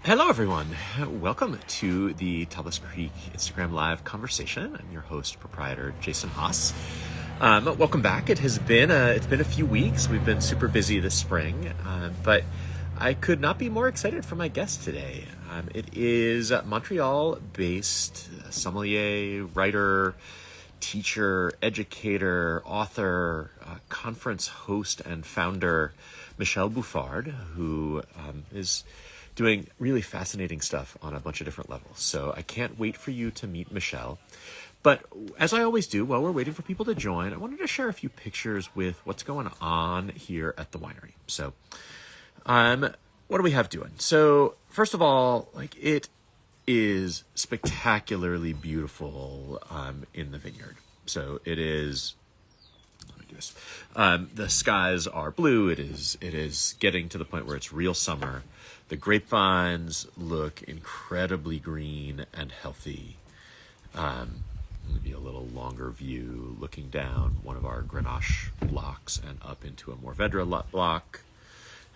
Hello, everyone. Welcome to the Talbot Creek Instagram Live conversation. I'm your host, proprietor Jason Haas. Welcome back. It's been a few weeks. We've been super busy this spring, but I could not be more excited for my guest today. It is Montreal-based sommelier, writer, teacher, educator, author, conference host, and founder Michelle Bouffard, who is doing really fascinating stuff on a bunch of different levels. So I can't wait for you to meet Michelle. But as I always do, while we're waiting for people to join, I wanted to share a few pictures with what's going on here at the winery. So what do we have doing? So first of all, it is spectacularly beautiful in the vineyard. So it is. Let me do this. The skies are blue. It is getting to the point where it's real summer. The grapevines look incredibly green and healthy. Maybe a little longer view looking down one of our Grenache blocks and up into a Mourvedre block.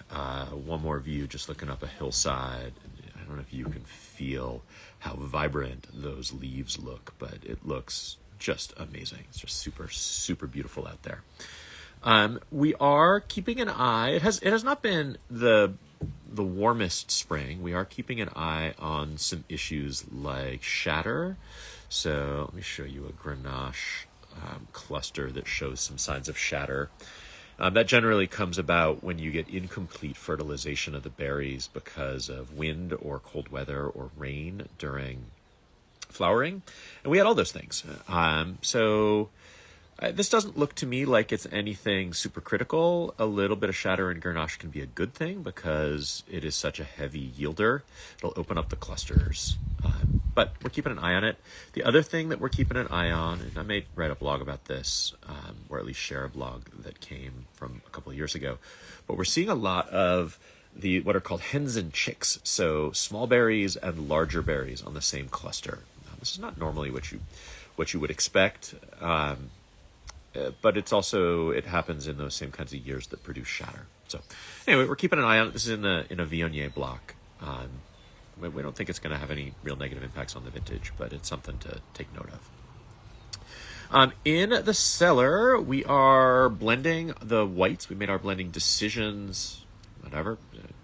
One more view just looking up a hillside. I don't know if you can feel how vibrant those leaves look, but it looks just amazing. It's just super, super beautiful out there. We are keeping an eye. It has not been the warmest spring. We are keeping an eye on some issues like shatter. So let me show you a Grenache cluster that shows some signs of shatter. That generally comes about when you get incomplete fertilization of the berries because of wind or cold weather or rain during flowering. And we had all those things. This doesn't look to me like it's anything super critical. A little bit of shatter in Grenache can be a good thing because it is such a heavy yielder. It'll open up the clusters. But we're keeping an eye on it. The other thing that we're keeping an eye on, and I may write a blog about this, or at least share a blog that came from a couple of years ago, but we're seeing a lot of what are called hens and chicks. So small berries and larger berries on the same cluster. This is not normally what you would expect. But it happens in those same kinds of years that produce shatter. So anyway, we're keeping an eye on it. This is in a Viognier block. We don't think it's going to have any real negative impacts on the vintage, but it's something to take note of. In the cellar, we are blending the whites. We made our blending decisions,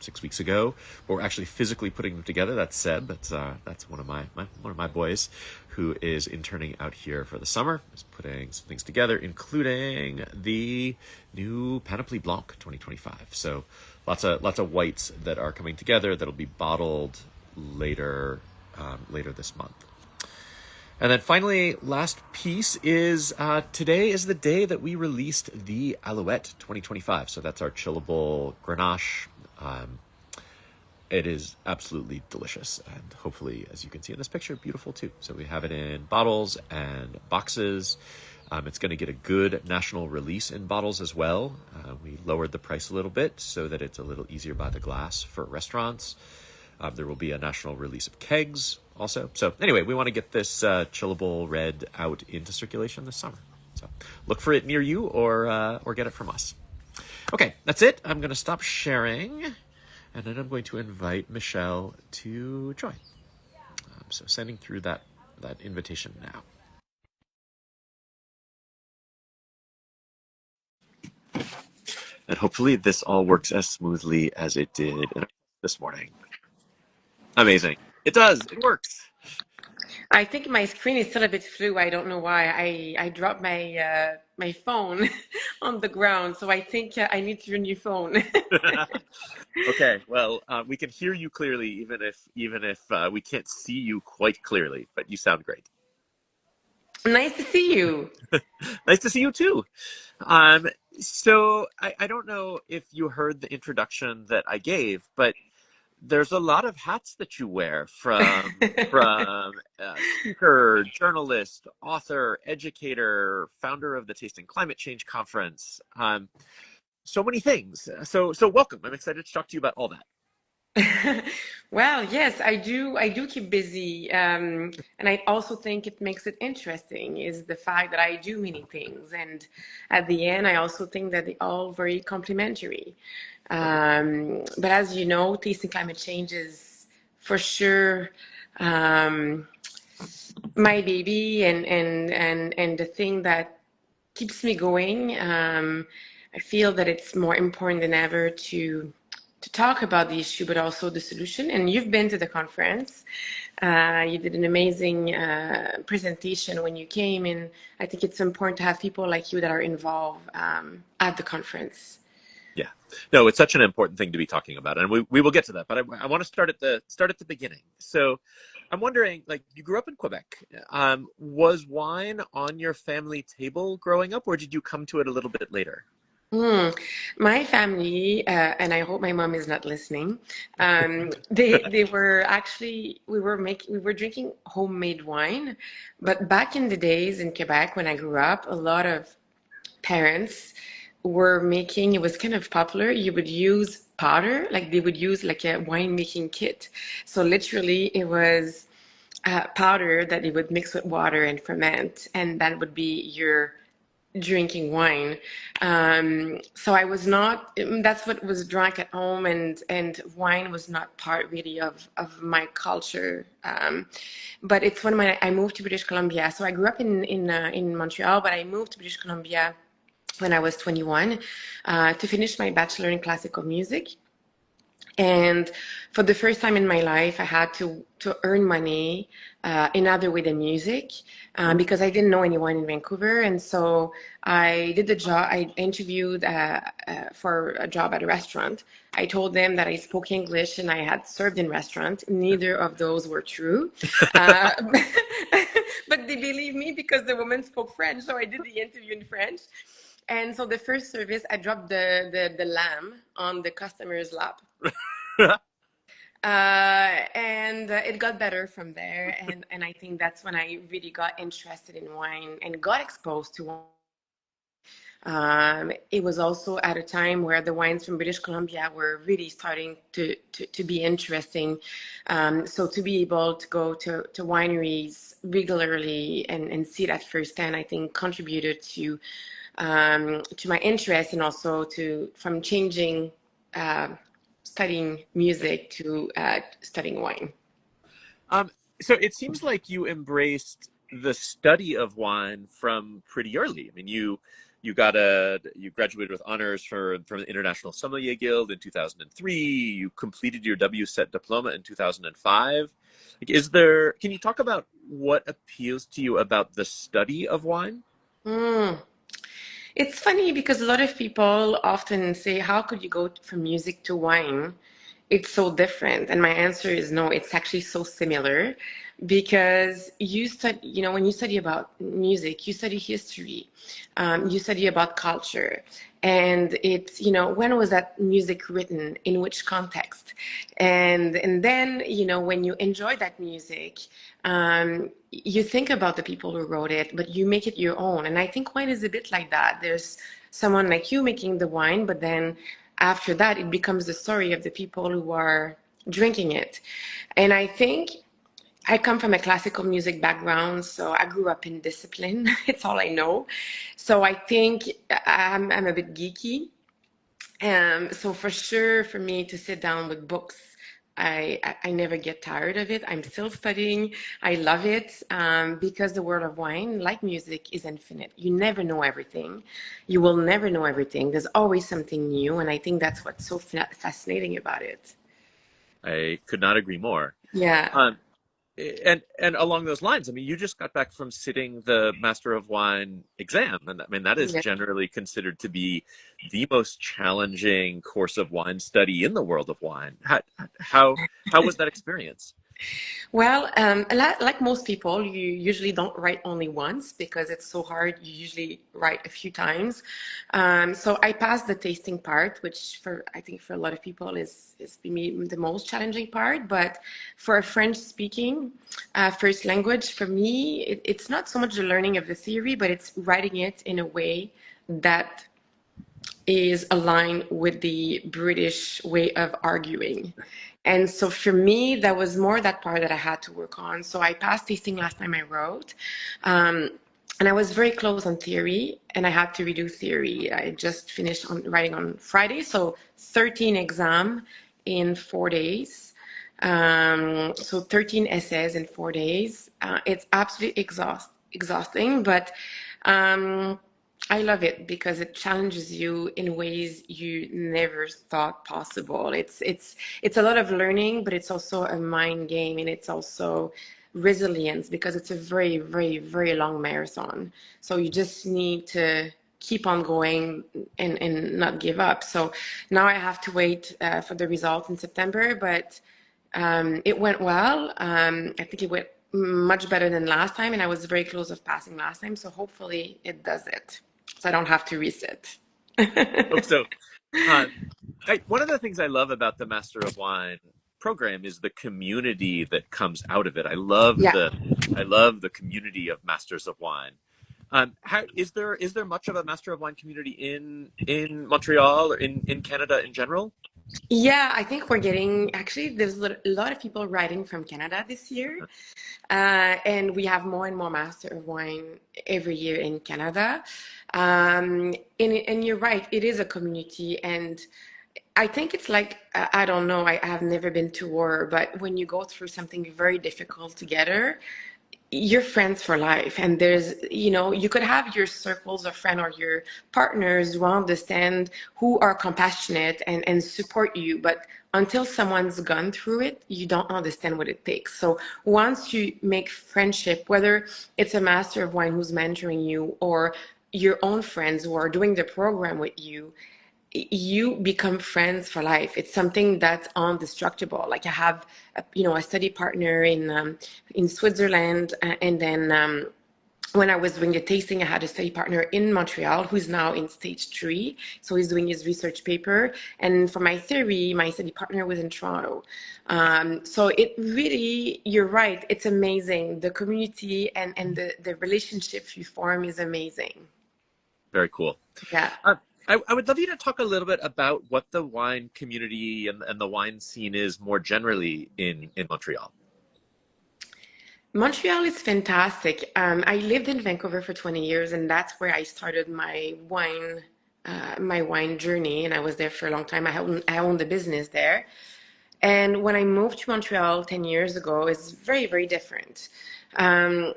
6 weeks ago, but we're actually physically putting them together. That's Seb. That's one of my boys who is interning out here for the summer. Is putting some things together, including the new Panoply Blanc 2025. So lots of whites that are coming together that'll be bottled later this month. And then finally, last piece is today is the day that we released the Alouette 2025. So that's our chillable Grenache. It is absolutely delicious and hopefully, as you can see in this picture, beautiful too. So we have it in bottles and boxes. It's going to get a good national release in bottles as well. We lowered the price a little bit so that it's a little easier by the glass for restaurants. There will be a national release of kegs also. So anyway, we want to get this chillable red out into circulation this summer. So look for it near you or get it from us. Okay, that's it. I'm going to stop sharing, and then I'm going to invite Michelle to join. So sending through that invitation now. And hopefully this all works as smoothly as it did this morning. Amazing. It does. It works. I think my screen is still a bit flu. I don't know why. I dropped my phone on the ground, so I think I need your new phone. Okay. Well, we can hear you clearly, even if we can't see you quite clearly. But you sound great. Nice to see you. Nice to see you too. So I don't know if you heard the introduction that I gave, but there's a lot of hats that you wear from speaker, journalist, author, educator, founder of the Taste and Climate Change Conference. So many things. So welcome. I'm excited to talk to you about all that. Well, yes, I do. I do keep busy, and I also think it makes it interesting is the fact that I do many things, and at the end, I also think that they're all very complementary. But as you know, taste and climate change is for sure, um, my baby and the thing that keeps me going. I feel that it's more important than ever to talk about the issue, but also the solution. And you've been to the conference. You did an amazing presentation when you came, and I think it's important to have people like you that are involved at the conference. Yeah, no, it's such an important thing to be talking about, and we will get to that. But I want to start at the beginning. So, I'm wondering, like, you grew up in Quebec. Was wine on your family table growing up, or did you come to it a little bit later? Mm. My family, and I hope my mom is not listening. They were actually we were drinking homemade wine, but back in the days in Quebec when I grew up, a lot of parents were making, it was kind of popular. You would use powder, like they would use like a wine making kit. So literally, it was powder that they would mix with water and ferment, and that would be your drinking wine. So I was not, that's what was drunk at home, and wine was not part really of my culture. But it's when I moved to British Columbia. So I grew up in Montreal, but I moved to British Columbia when I was 21 to finish my bachelor in classical music. And for the first time in my life, I had to earn money in other way than music because I didn't know anyone in Vancouver. And so I did the job. I interviewed for a job at a restaurant. I told them that I spoke English and I had served in restaurant. Neither of those were true. Uh, but they believed me because the woman spoke French. So I did the interview in French. And so the first service, I dropped the lamb on the customer's lap. And it got better from there. And I think that's when I really got interested in wine and got exposed to wine. It was also at a time where the wines from British Columbia were really starting to be interesting. So to be able to go to wineries regularly and see it at first hand, I think contributed to my interest and also to from changing uh, studying music to studying wine. Um, so it seems like you embraced the study of wine from pretty early. I mean, you graduated with honors from the International Sommelier Guild in 2003. You completed your WSET diploma in 2005. Like, can you talk about what appeals to you about the study of wine? Mm. It's funny because a lot of people often say, how could you go from music to wine? It's so different. And my answer is no, it's actually so similar because you study, when you study about music, you study history, you study about culture. And it's, when was that music written? In which context? And then, when you enjoy that music, you think about the people who wrote it, but you make it your own. And I think wine is a bit like that. There's someone like you making the wine, but then after that, it becomes the story of the people who are drinking it. And I think I come from a classical music background, so I grew up in discipline. It's all I know. So I think I'm a bit geeky. So for sure, for me to sit down with books, I never get tired of it. I'm still studying. I love it because the world of wine, like music, is infinite. You never know everything. You will never know everything. There's always something new, and I think that's what's so fascinating about it. I could not agree more. Yeah, Um, and along those lines, I mean, you just got back from sitting the Master of Wine exam, and I mean that is yeah. generally considered to be the most challenging course of wine study in the world of wine. How, how was that experience? Well, like most people, you usually don't write only once because it's so hard. You usually write a few times. So I passed the tasting part, which I think for a lot of people is the most challenging part. But for a French speaking first language, for me, it's not so much the learning of the theory, but it's writing it in a way that is aligned with the British way of arguing. And so for me, that was more that part that I had to work on. So I passed tasting last time I wrote. Um, and I was very close on theory, and I had to redo theory. I just finished writing on Friday, so 13 exam in 4 days. So 13 essays in 4 days. It's absolutely exhausting, but um, I love it because it challenges you in ways you never thought possible. It's a lot of learning, but it's also a mind game, and it's also resilience because it's a very, very, very long marathon. So you just need to keep on going and not give up. So now I have to wait for the result in September, but it went well. I think it went much better than last time, and I was very close of passing last time. So hopefully it does it, so I don't have to resit. Hope so. One of the things I love about the Master of Wine program is the community that comes out of it. Yeah. I love the community of Masters of Wine. How is there much of a Master of Wine community in Montreal or in Canada in general? Yeah, I think we're getting actually, there's a lot of people writing from Canada this year. And we have more and more Master of Wine every year in Canada. And you're right, it is a community. And I think it's like, I don't know, I have never been to war, but when you go through something very difficult together, you're friends for life. And there's, you could have your circles of friends or your partners who understand, who are compassionate and support you. But until someone's gone through it, you don't understand what it takes. So once you make friendship, whether it's a master of wine who's mentoring you or your own friends who are doing the program with you become friends for life. It's something that's indestructible. Like I have, a study partner in Switzerland, and then when I was doing the tasting, I had a study partner in Montreal who's now in stage 3. So he's doing his research paper. And for my theory, my study partner was in Toronto. So it really, you're right. It's amazing. The community and the relationship you form is amazing. Very cool. Yeah. I would love you to talk a little bit about what the wine community and the wine scene is more generally in Montreal. Montreal is fantastic. I lived in Vancouver for 20 years, and that's where I started my wine journey. And I was there for a long time. I owned a business there. And when I moved to Montreal 10 years ago, it's very, very different. Um,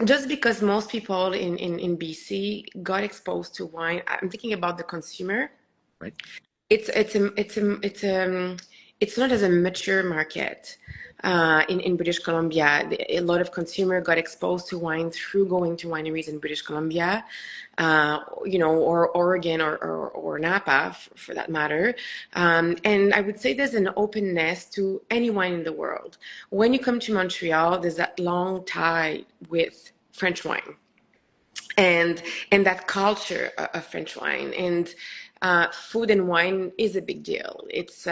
just because most people in BC got exposed to wine, I'm thinking about the consumer. Right. It's not as a mature market in British Columbia. A lot of consumer got exposed to wine through going to wineries in British Columbia, or Oregon or Napa for that matter. And I would say there's an openness to any wine in the world. When you come to Montreal, there's that long tie with French wine and that culture of French wine and food and wine is a big deal. It's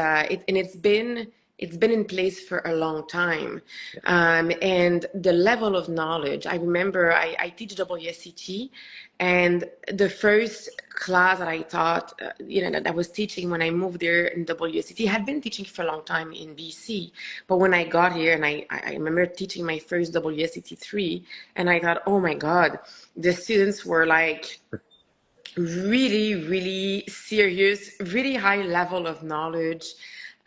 been in place for a long time, and the level of knowledge. I remember I teach WSET, and the first class that I taught, that I was teaching when I moved there in WSET, had been teaching for a long time in BC. But when I got here, and I remember teaching my first WSET 3, and I thought, oh my God, the students were like really, really serious, really high level of knowledge.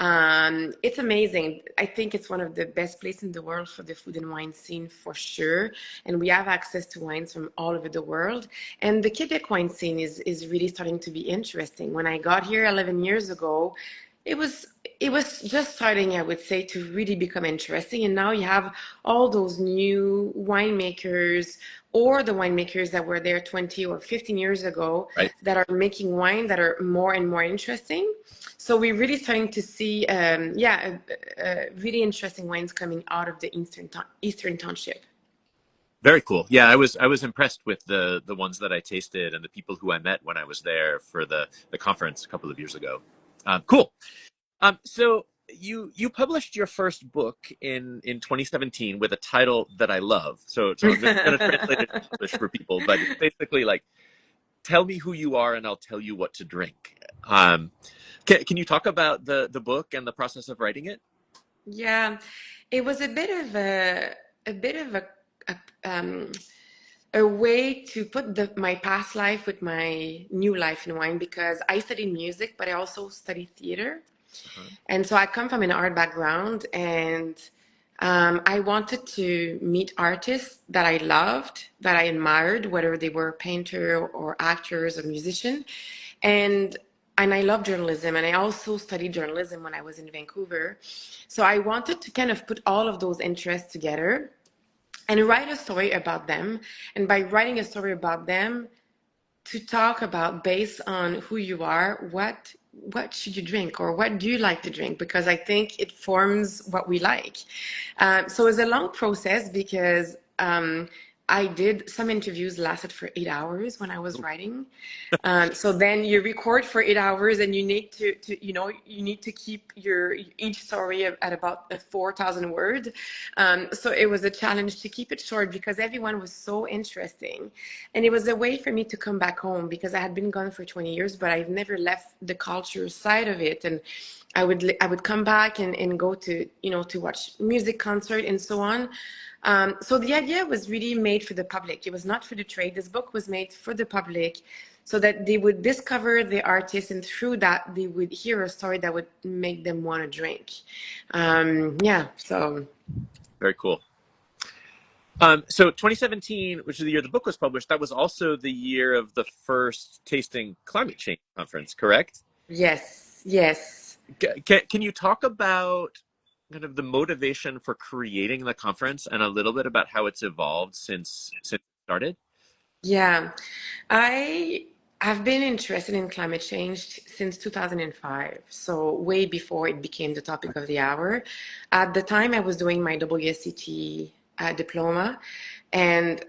It's amazing. I think it's one of the best places in the world for the food and wine scene for sure. And we have access to wines from all over the world. And the Quebec wine scene is really starting to be interesting. When I got here 11 years ago, it was it was just starting, I would say, to really become interesting. And now you have all those new winemakers or the winemakers that were there 20 or 15 years ago Right. that are making wine that are more and more interesting. So we're really starting to see, really interesting wines coming out of the Eastern Township. Very cool. Yeah, I was impressed with the ones that I tasted and the people who I met when I was there for the conference a couple of years ago. Cool. So you published your first book in 2017 with a title that I love. So I'm going to translate it in English for people, but it's basically like, tell me who you are and I'll tell you what to drink. Can you talk about the book and the process of writing it? Yeah, it was a bit of a way to put my past life with my new life in wine because I studied music, but I also studied theater. Uh-huh. And so I come from an art background, and I wanted to meet artists that I loved, that I admired, whether they were painter or actors or musician. And and I love journalism, and I also studied journalism when I was in Vancouver. So I wanted to kind of put all of those interests together and write a story about them. And by writing a story about them, to talk about, based on who you are, what should you drink, or what do you like to drink, because I think it forms what we like. So it's a long process, because I did some interviews lasted for 8 hours when I was writing. So then you record for 8 hours, and you need to you need to keep your each story at about 4,000 words. So it was a challenge to keep it short, because everyone was so interesting, and it was a way for me to come back home, because I had been gone for 20 years, but I've never left the culture side of it. And I would come back and go to to watch music concert and so on. So the idea was really made for the public. It was not for the trade. This book was made for the public, so that they would discover the artist, and through that they would hear a story that would make them want to drink. Yeah, so. Very cool. So 2017, which is the year the book was published, that was also the year of the first Tasting Climate Change Conference, correct? Yes, yes. Can you talk about kind of the motivation for creating the conference, and a little bit about how it's evolved since it started? Yeah, I have been interested in climate change since 2005, so way before it became the topic of the hour. At the time, I was doing my WSET diploma, and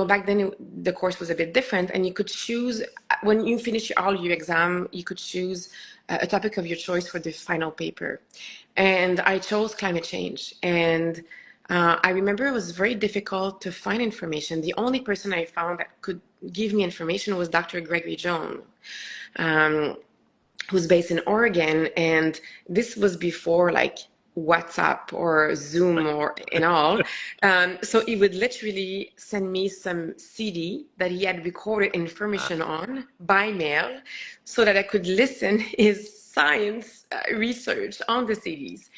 back then the course was a bit different, and you could choose when you finish all your exam, you could choose a topic of your choice for the final paper, and I chose climate change. And I remember it was very difficult to find information. The only person I found that could give me information was Dr. Gregory Jones, um, who's based in Oregon. And this was before like WhatsApp or Zoom or and all. So he would literally send me some CD that he had recorded information on by mail, so that I could listen his science research on the CDs.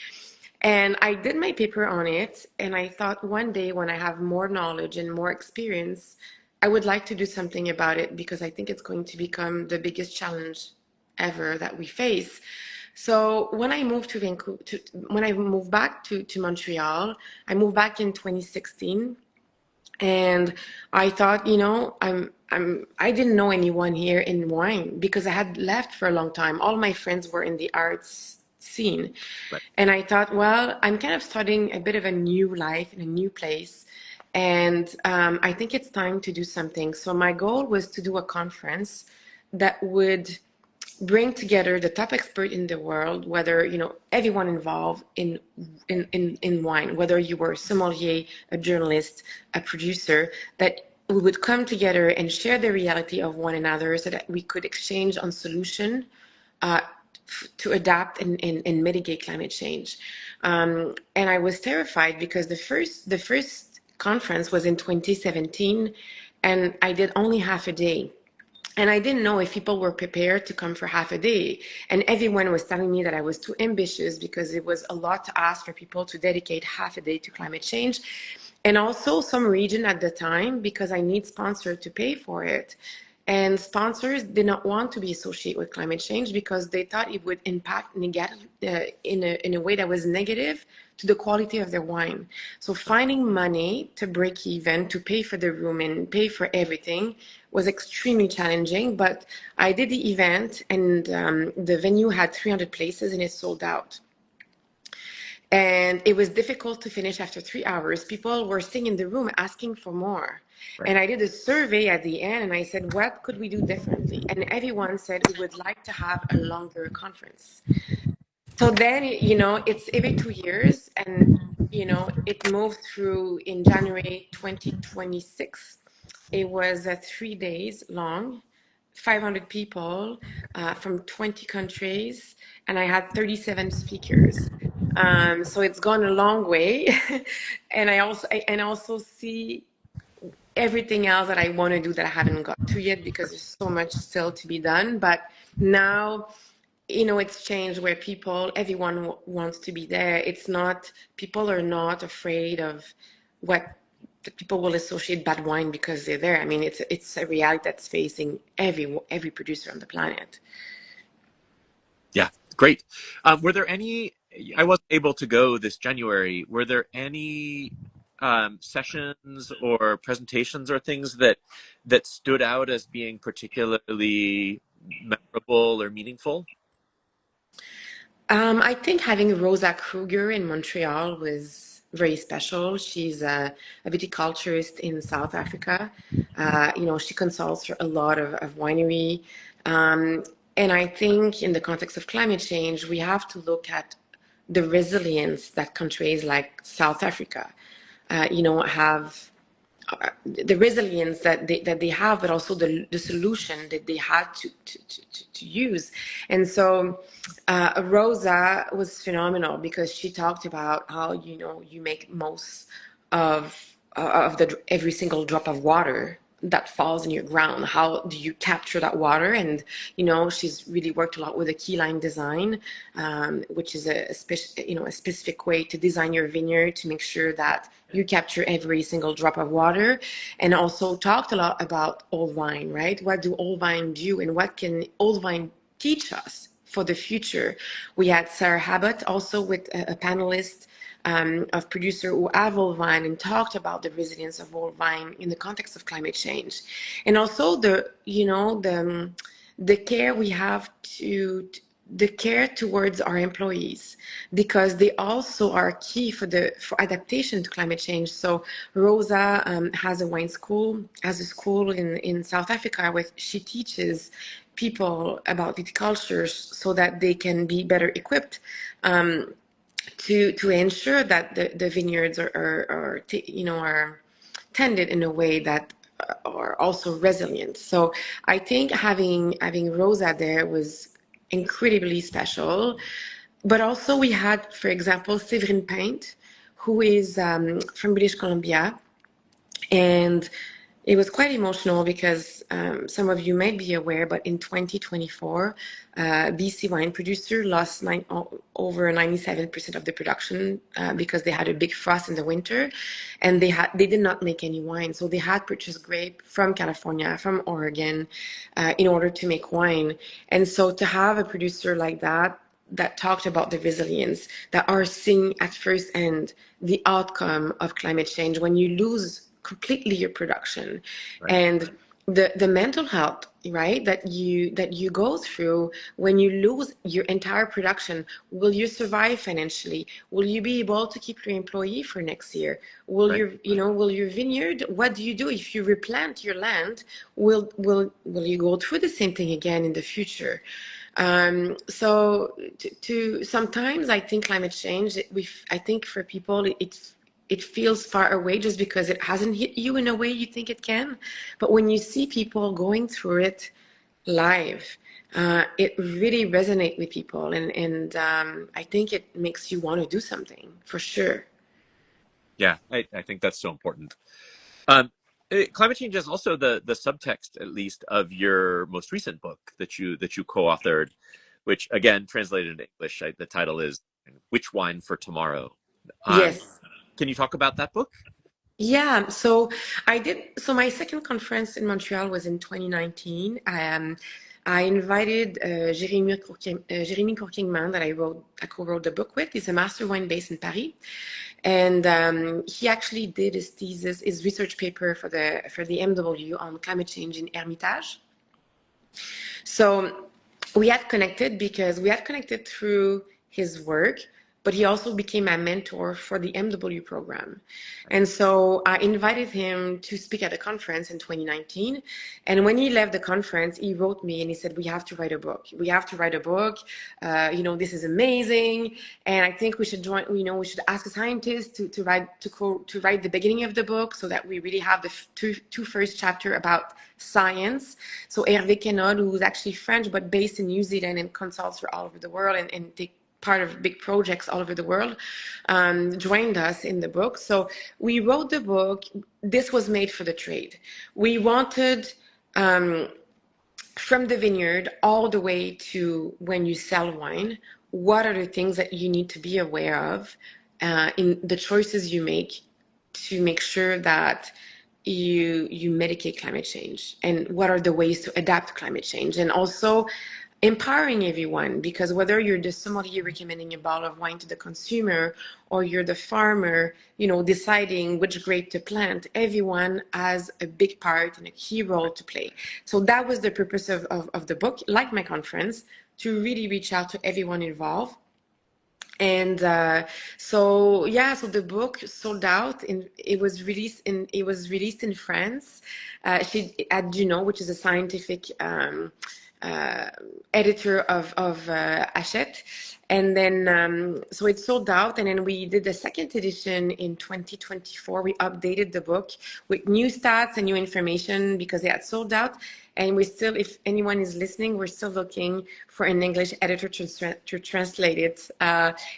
And I did my paper on it, and I thought one day when I have more knowledge and more experience, I would like to do something about it, because I think it's going to become the biggest challenge ever that we face. So when I moved to Vancouver, when I moved back to Montreal, I moved back in 2016, and I thought, I didn't know anyone here in wine, because I had left for a long time. All my friends were in the arts scene. Right. And I thought, well, I'm kind of starting a bit of a new life in a new place. And I think it's time to do something. So my goal was to do a conference that would bring together the top expert in the world, whether everyone involved in wine, whether you were a sommelier, a journalist, a producer, that we would come together and share the reality of one another, so that we could exchange on solution uh, to adapt and mitigate climate change. And I was terrified, because the first conference was in 2017, and I did only half a day. And I didn't know if people were prepared to come for half a day. And everyone was telling me that I was too ambitious, because it was a lot to ask for people to dedicate half a day to climate change. And also some region at the time, because I need sponsors to pay for it. And sponsors did not want to be associated with climate change, because they thought it would impact in a way that was negative to the quality of their wine. So finding money to break even, to pay for the room and pay for everything, was extremely challenging. But I did the event, and the venue had 300 places, and it sold out. And it was difficult to finish after 3 hours. People were sitting in the room asking for more. Right. And I did a survey at the end, and I said, what could we do differently? And everyone said we would like to have a longer conference. So then, it's every 2 years, and, it moved through in January 2026. It was 3 days long, 500 people from 20 countries, and I had 37 speakers. So it's gone a long way. And I also see everything else that I want to do that I haven't got to yet, because there's so much still to be done. But now it's changed where everyone wants to be there. It's not, people are not afraid of what the people will associate bad wine because they're there. I mean, it's a reality that's facing every producer on the planet. Yeah, great. Were there any, I wasn't able to go this January, were there any sessions or presentations or things that stood out as being particularly memorable or meaningful? I think having Rosa Kruger in Montreal was very special. She's a viticulturist in South Africa. She consults for a lot of winery. Um, and I think in the context of climate change, we have to look at the resilience that countries like South Africa, have the resilience that they have, but also the solution that they had to use. And so Rosa was phenomenal because she talked about how you make most of the every single drop of water that falls in your ground. How do you capture that water? And she's really worked a lot with a key line design, which is a specific way to design your vineyard to make sure that you capture every single drop of water. And also talked a lot about old wine, right? What do old wine do, and what can old wine teach us for the future? We had Sarah Habott also with a panelist of producer who have old vine and talked about the resilience of old vine in the context of climate change, and also the care we have the care towards our employees, because they also are key for adaptation to climate change. So Rosa has a school in South Africa where she teaches people about viticulture so that they can be better equipped to ensure that the vineyards are tended in a way that are also resilient. So I think having Rosa there was incredibly special. But also we had, for example, Séverine Paint, who is from British Columbia, and it was quite emotional because some of you might be aware, but in 2024, BC wine producer lost over 97% of the production because they had a big frost in the winter, and they did not make any wine. So they had purchased grape from California, from Oregon, in order to make wine. And so to have a producer like that talked about the resilience, that are seeing at first hand the outcome of climate change when you lose completely your production, Right. and the mental health, right, that you go through when you lose your entire production. Will you survive financially? Will you be able to keep your employee for next year? Will Right. will your vineyard, what do you do if you replant your land? Will you go through the same thing again in the future? So to sometimes I think climate change, I think for people it feels far away just because it hasn't hit you in a way you think it can. But when you see people going through it live, it really resonates with people, and I think it makes you want to do something for sure. Yeah, I think that's so important. Climate change is also the subtext, at least, of your most recent book that you co-authored, which again translated into English, the title is "Which Wine for Tomorrow." Um, Yes. can you talk about that book? Yeah, so so my second conference in Montreal was in 2019. I invited Jérémy Courkingman that I co-wrote the book with. He's a master wine based in Paris. And he actually did his research paper for the MW on climate change in Hermitage. So we had connected through his work, but he also became my mentor for the MW program. And so I invited him to speak at a conference in 2019. And when he left the conference, he wrote me and he said, "We have to write a book. We have to write a book. This is amazing. And I think we should we should ask a scientist to write the beginning of the book so that we really have the two first chapter about science." So Hervé Kenod, who's actually French but based in New Zealand and consults for all over the world and take part of big projects all over the world, joined us in the book. So we wrote the book. This was made for the trade. We wanted from the vineyard all the way to when you sell wine, what are the things that you need to be aware of in the choices you make to make sure that you mitigate climate change, and what are the ways to adapt to climate change, and also empowering everyone, because whether you're the sommelier recommending a bottle of wine to the consumer, or you're the farmer, deciding which grape to plant, everyone has a big part and a key role to play. So that was the purpose of the book, like my conference, to really reach out to everyone involved. And so the book sold out, and it was released in France. She at Juno, which is a scientific uh, editor of Hachette. And then, so it sold out. And then we did the second edition in 2024. We updated the book with new stats and new information because they had sold out. And we still, if anyone is listening, we're still looking for an English editor to translate it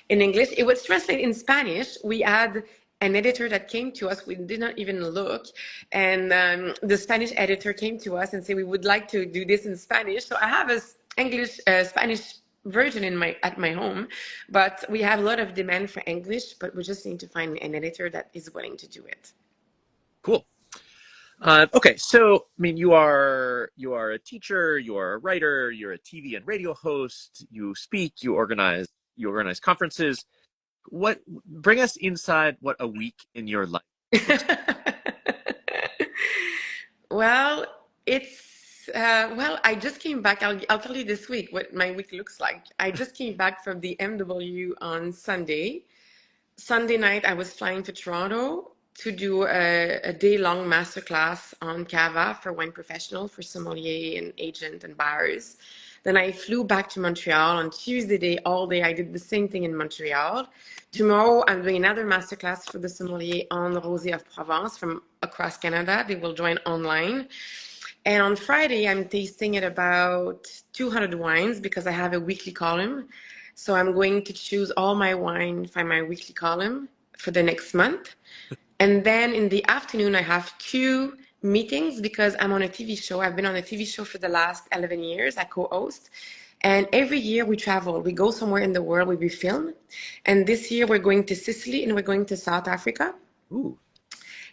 in English. It was translated in Spanish. We had an editor that came to us. We did not even look. And the Spanish editor came to us and said, we would like to do this in Spanish. So I have a Spanish version at my home, but we have a lot of demand for English, but we just need to find an editor that is willing to do it. Cool. Okay, so I mean, you are a teacher, you are a writer, you're a TV and radio host, you speak, you organize conferences. Bring us inside what a week in your life looks like. Well, I just came back. I'll tell you this week what my week looks like. I just came back from the MW on Sunday. Sunday night, I was flying to Toronto to do a day-long masterclass on cava for wine professional, for sommelier and agent and buyers. Then I flew back to Montreal on Tuesday day, all day. I did the same thing in Montreal. Tomorrow, I'm doing another masterclass for the sommelier on Rosé of Provence from across Canada. They will join online. And on Friday, I'm tasting at about 200 wines because I have a weekly column. So I'm going to choose all my wine for my weekly column for the next month. And then in the afternoon, I have 2 meetings because I'm on a TV show. I've been on a TV show for the last 11 years. I co-host. And every year we travel. We go somewhere in the world where we film. And this year we're going to Sicily and we're going to South Africa. Ooh.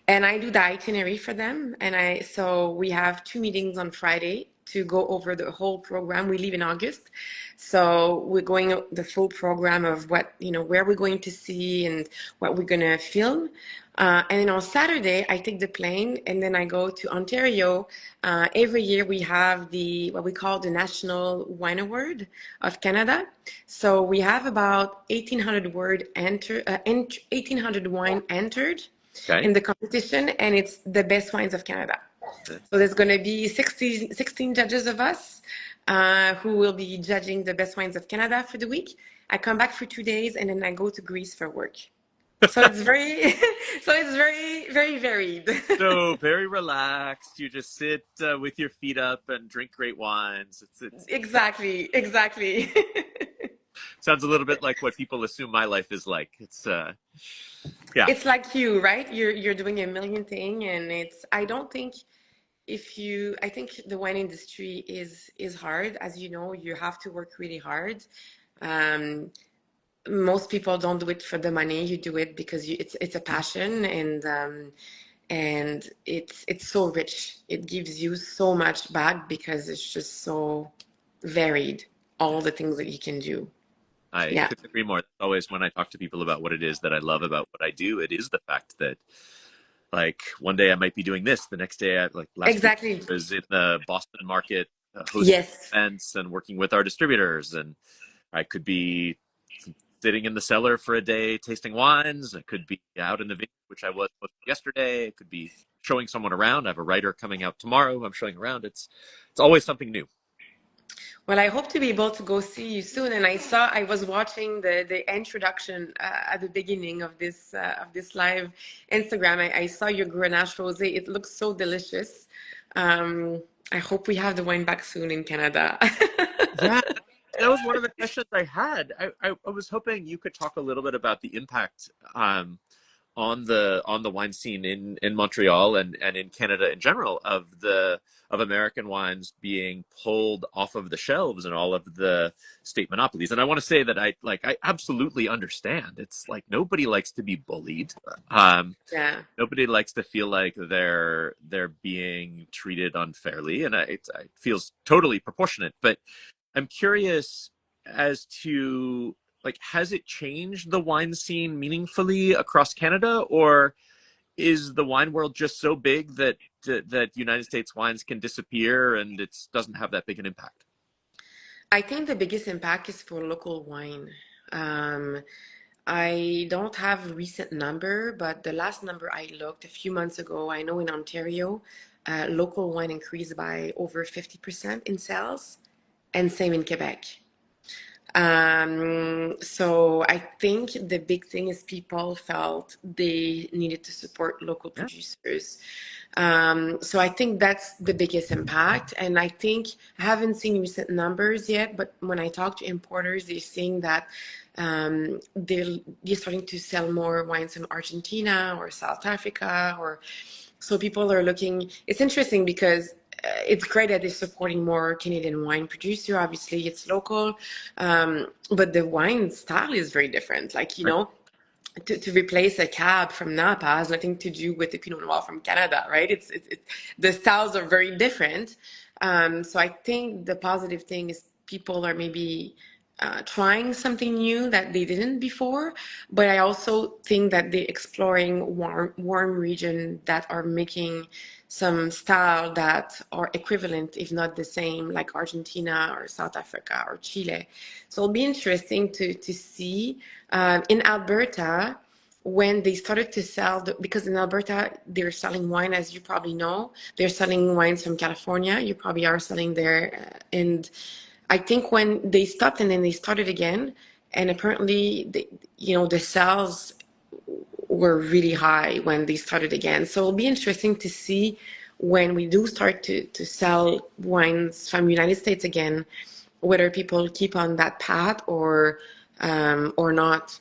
And I do the itinerary for them. So we have 2 meetings on Friday to go over the whole program. We leave in August. So we're going the full program of what, where we're going to see and what we're going to film. And then on Saturday, I take the plane and then I go to Ontario. Every year we have what we call the National Wine Award of Canada. So we have about 1,800 wine entered. Okay. In the competition, and it's the best wines of Canada. So there's going to be 16 judges of us who will be judging the best wines of Canada for the week. I come back for 2 days, and then I go to Greece for work. So it's very, very varied. So very relaxed. You just sit with your feet up and drink great wines. It's... Exactly. Sounds a little bit like what people assume my life is like. It's yeah. It's like you, right? You're doing a million things, and I think the wine industry is hard. As you know, you have to work really hard. Most people don't do it for the money. You do it because it's a passion, and it's so rich. It gives you so much back because it's just so varied, all the things that you can do. I couldn't agree more. Always when I talk to people about what it is that I love about what I do, it is the fact that, like, one day I might be doing this, the next day last week I was in the Boston market hosting events and working with our distributors, and I could be sitting in the cellar for a day tasting wines. I could be out in the vineyard, which I was yesterday. I could be showing someone around. I have a writer coming out tomorrow who I'm showing around. It's always something new. Well, I hope to be able to go see you soon. And I was watching the introduction at the beginning of this live Instagram. I saw your Grenache Rosé. It looks so delicious. I hope we have the wine back soon in Canada. Yeah, that was one of the questions I had. I was hoping you could talk a little bit about the impact on the wine scene in Montreal and in Canada in general of American wines being pulled off of the shelves and all of the state monopolies. And I want to say that I absolutely understand. It's like nobody likes to be bullied. Yeah. Nobody likes to feel like they're being treated unfairly, and it feels totally proportionate. But I'm curious as to like, has it changed the wine scene meaningfully across Canada, or is the wine world just so big that United States wines can disappear and it doesn't have that big an impact? I think the biggest impact is for local wine. Um, I don't have a recent number, but the last number I looked a few months ago, I know in Ontario, local wine increased by over 50% in sales, and same in Quebec. So I think the big thing is people felt they needed to support local Yeah, producers. So I think that's the biggest impact. And I think I haven't seen recent numbers yet, but when I talk to importers, they're saying that they're starting to sell more wines from Argentina or South Africa, or so people are looking. It's interesting because it's great that they're supporting more Canadian wine producer. Obviously, it's local, but the wine style is very different. Like, right. to replace a cab from Napa has nothing to do with the Pinot Noir from Canada, right? The styles are very different. So I think the positive thing is people are maybe trying something new that they didn't before, but I also think that they're exploring warm region that are making some style that are equivalent, if not the same, like Argentina or South Africa or Chile. So it'll be interesting to see in Alberta when they started to sell because in Alberta they're selling wine, as you probably know, they're selling wines from California. You probably are selling there, and I think when they stopped and then they started again, and apparently the sales were really high when they started again. So it'll be interesting to see when we do start to sell wines from United States again, whether people keep on that path or not.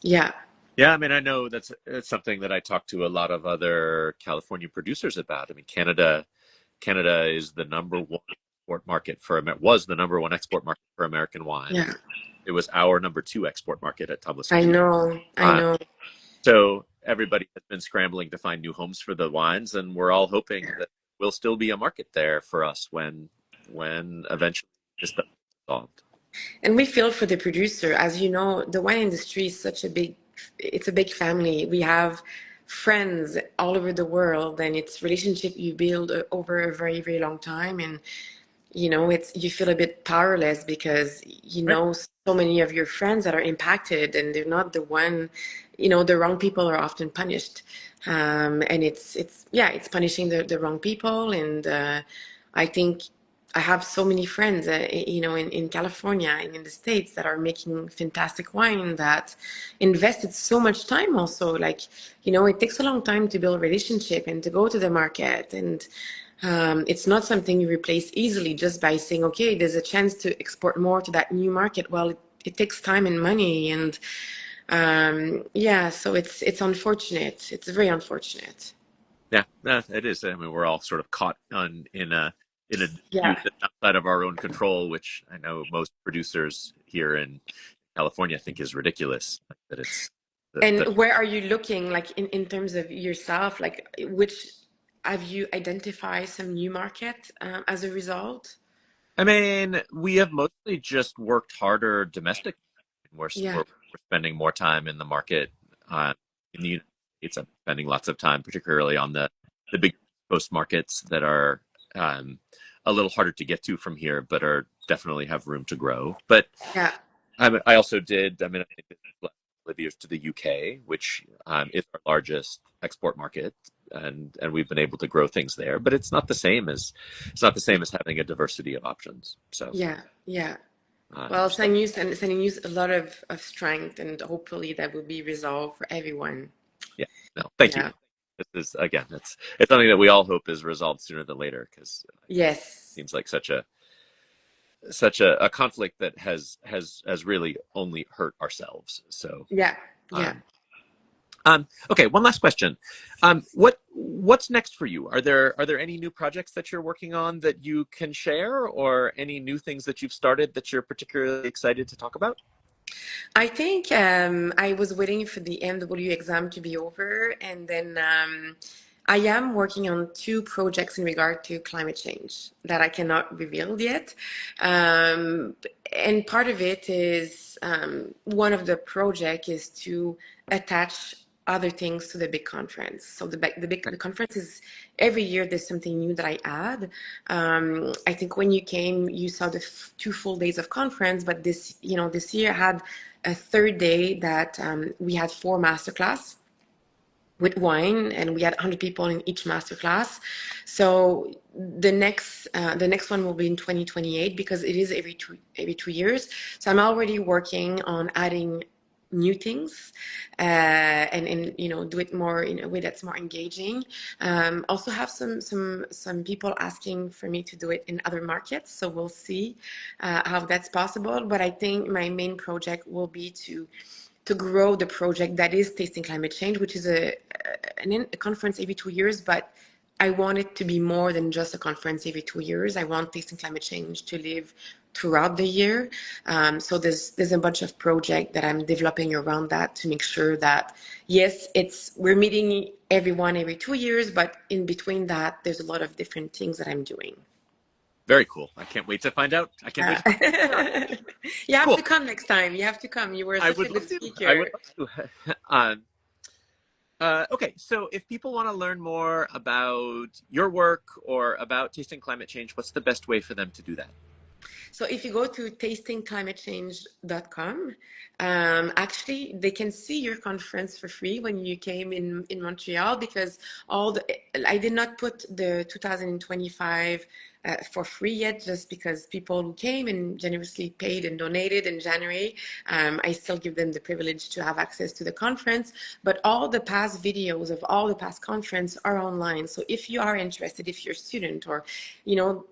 Yeah. Yeah, I mean, I know that's something that I talk to a lot of other California producers about. I mean, Canada is the number one export market was the number one export market for American wine. Yeah. It was our number two export market at Tablas I Creek. know. I Uh, know. so everybody has been scrambling to find new homes for the wines, and we're all hoping that will still be a market there for us when eventually this stuff is solved. And we feel for the producer. As you know, the wine industry is it's a big family. We have friends all over the world, and it's relationship you build over a very, very long time. And you feel a bit powerless because Right. so many of your friends that are impacted, and they're not the one. The wrong people are often punished, and it's punishing the wrong people. And I think I have so many friends, in California and in the States that are making fantastic wine that invested so much time also. Like, it takes a long time to build a relationship and to go to the market. And it's not something you replace easily just by saying, okay, there's a chance to export more to that new market. Well, it takes time and money. And yeah, so it's unfortunate. It's very unfortunate. Yeah, no, it is. I mean, we're all sort of caught in a dispute Yeah. that's outside of our own control, which I know most producers here in California think is ridiculous. That it's that And where are you looking, like in terms of yourself, like which have you identified some new market as a result? I mean, we have mostly just worked harder domestic. Yeah, We're spending more time in the market in the United States. I'm spending lots of time, particularly on the big coast markets that are um, a little harder to get to from here, but are definitely have room to grow. But yeah. I also did. I mean, I think this last couple of years to the UK, which is our largest export market, and we've been able to grow things there. But it's not the same as having a diversity of options. So, Yeah, yeah. Well, so sending you a lot of strength, and hopefully that will be resolved for everyone. yeah, no, thank you. Yeah. This is again, it's something that we all hope is resolved sooner than later because it Yes. seems like such a conflict that has really only hurt ourselves. So, Yeah. Yeah. um, Okay, one last question. What's next for you? Are there any new projects that you're working on that you can share, or any new things that you've started that you're particularly excited to talk about? I think I was waiting for the MW exam to be over, and then I am working on two projects in regard to climate change that I cannot reveal yet. Um, and part of it is one of the project is to attach other things to the big conference. So the conference is every year there's something new that I add. I think when you came, you saw the 2 full days of conference, but this year had a third day that we had 4 masterclass with wine, and we had 100 people in each masterclass. So the next one will be in 2028 because it is every 2 years. So I'm already working on adding new things and do it more in a way that's more engaging. Also have some people asking for me to do it in other markets, so we'll see how that's possible. But I think my main project will be to grow the project that is Tasting Climate Change, which is a conference every 2 years, but I want it to be more than just a conference every 2 years. I want Tasting Climate Change to live throughout the year. So there's a bunch of projects that I'm developing around that to make sure that, yes, we're meeting everyone every 2 years, but in between that, there's a lot of different things that I'm doing. Very cool. I can't wait to find out. I can't wait to find out. You have Cool. to come next time. You have to come. You were I such a would good love to. I would speaker. love to. Okay, so if people want to learn more about your work or about tasting climate change, what's the best way for them to do that? So if you go to tastingclimatechange.com, actually they can see your conference for free when you came in Montreal, because I did not put the 2025 for free yet, just because people who came and generously paid and donated in January, I still give them the privilege to have access to the conference. But all the past videos of all the past conference are online. So if you are interested, if you're a student, or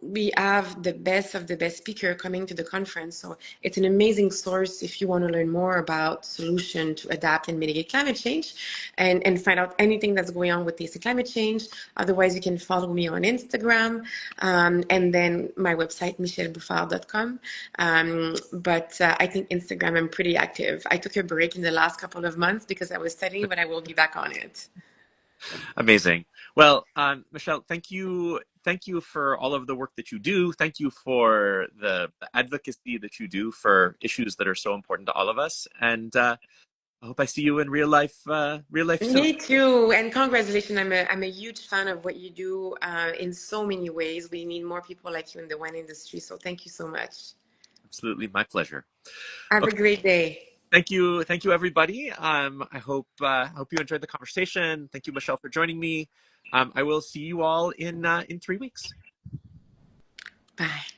we have the best of the best speaker coming to the conference. So it's an amazing source if you want to learn more about solution to adapt and mitigate climate change, and find out anything that's going on with tasting climate change. Otherwise, you can follow me on Instagram, and then my website, michellebouffard.com. But I think Instagram, I'm pretty active. I took a break in the last couple of months because I was studying, but I will be back on it. Amazing. Well, Michelle, thank you. Thank you for all of the work that you do. Thank you for the advocacy that you do for issues that are so important to all of us. And I hope I see you in real life soon. Me too, and congratulations. I'm a huge fan of what you do in so many ways. We need more people like you in the wine industry. So thank you so much. Absolutely, my pleasure. Have a Okay, great day. thank you, everybody. I hope you enjoyed the conversation. Thank you, Michelle, for joining me. I will see you all in 3 weeks. Bye.